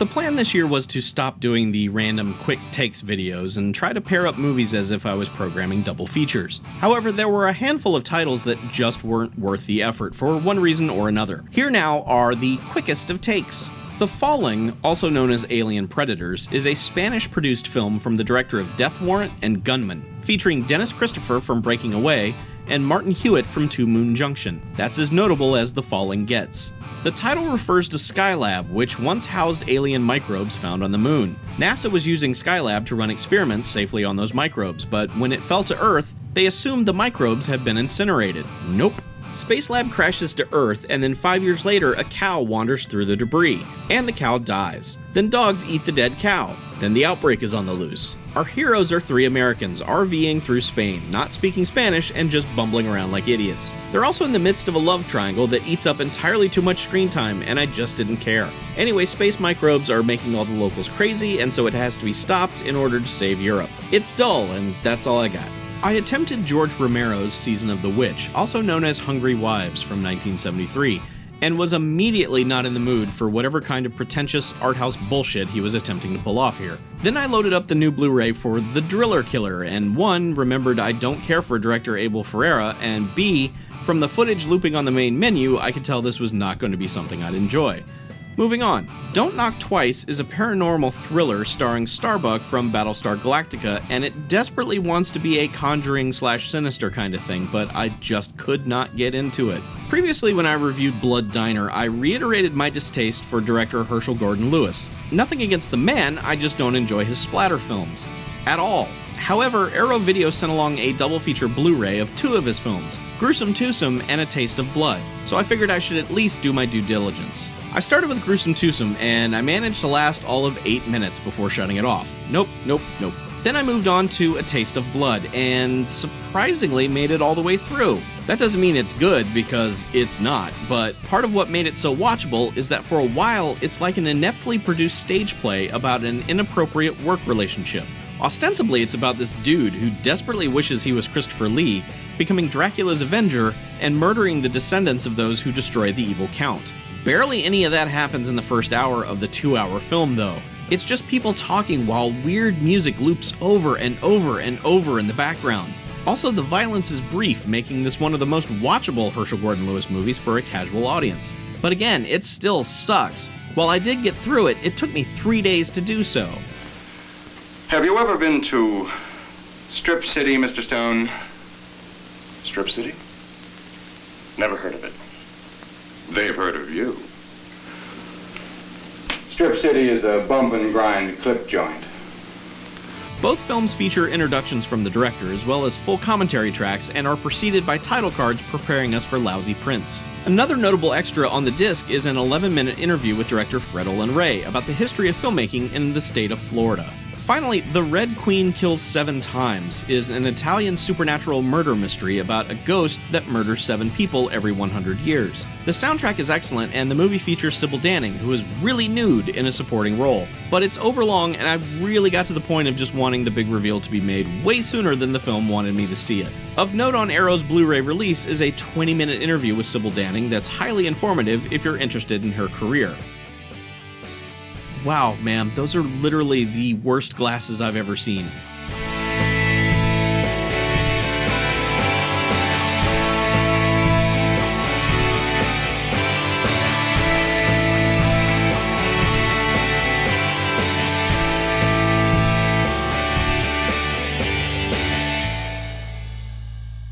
The plan this year was to stop doing the random quick takes videos and try to pair up movies as if I was programming double features. However, there were a handful of titles that just weren't worth the effort for one reason or another. Here now are the quickest of takes. The Falling, also known as Alien Predators, is a Spanish-produced film from the director of Death Warrant and Gunman, featuring Dennis Christopher from Breaking Away and Martin Hewitt from Two Moon Junction. That's as notable as The Falling gets. The title refers to Skylab, which once housed alien microbes found on the moon. NASA was using Skylab to run experiments safely on those microbes, but when it fell to Earth, they assumed the microbes had been incinerated. Nope. Spacelab crashes to Earth, and then 5 years later, a cow wanders through the debris, and the cow dies. Then dogs eat the dead cow. Then the outbreak is on the loose. Our heroes are three Americans RVing through Spain, not speaking Spanish and just bumbling around like idiots. They're also in the midst of a love triangle that eats up entirely too much screen time, and I just didn't care. Anyway, space microbes are making all the locals crazy, and so it has to be stopped in order to save Europe. It's dull, and that's all I got. I attempted George Romero's Season of the Witch, also known as Hungry Wives from 1973, and was immediately not in the mood for whatever kind of pretentious art house bullshit he was attempting to pull off here. Then I loaded up the new Blu-ray for The Driller Killer, and 1, remembered I don't care for director Abel Ferreira, and B, from the footage looping on the main menu, I could tell this was not going to be something I'd enjoy. Moving on. Don't Knock Twice is a paranormal thriller starring Starbuck from Battlestar Galactica, and it desperately wants to be a Conjuring/Sinister kind of thing, but I just could not get into it. Previously, when I reviewed Blood Diner, I reiterated my distaste for director Herschel Gordon Lewis. Nothing against the man, I just don't enjoy his splatter films. At all. However, Arrow Video sent along a double feature Blu-ray of 2 of his films, Gruesome, Twosome, and A Taste of Blood, so I figured I should at least do my due diligence. I started with Gruesome, Twosome, and I managed to last all of 8 minutes before shutting it off. Nope. Then I moved on to A Taste of Blood, and surprisingly made it all the way through. That doesn't mean it's good, because it's not, but part of what made it so watchable is that for a while, it's like an ineptly produced stage play about an inappropriate work relationship. Ostensibly, it's about this dude who desperately wishes he was Christopher Lee, becoming Dracula's Avenger, and murdering the descendants of those who destroyed the evil Count. Barely any of that happens in the first hour of the 2-hour film, though. It's just people talking while weird music loops over and over and over in the background. Also, the violence is brief, making this one of the most watchable Herschel Gordon Lewis movies for a casual audience. But again, it still sucks. While I did get through it, it took me 3 days to do so. Have you ever been to Strip City, Mr. Stone? Strip City? Never heard of it. They've heard of you. Strip City is a bump and grind clip joint. Both films feature introductions from the director, as well as full commentary tracks, and are preceded by title cards preparing us for lousy prints. Another notable extra on the disc is an 11-minute interview with director Fred Olen Ray about the history of filmmaking in the state of Florida. Finally, The Red Queen Kills 7 Times is an Italian supernatural murder mystery about a ghost that murders 7 people every 100 years. The soundtrack is excellent, and the movie features Sybil Danning, who is really nude in a supporting role. But it's overlong, and I really got to the point of just wanting the big reveal to be made way sooner than the film wanted me to see it. Of note on Arrow's Blu-ray release is a 20-minute interview with Sybil Danning that's highly informative if you're interested in her career. Wow, ma'am, those are literally the worst glasses I've ever seen.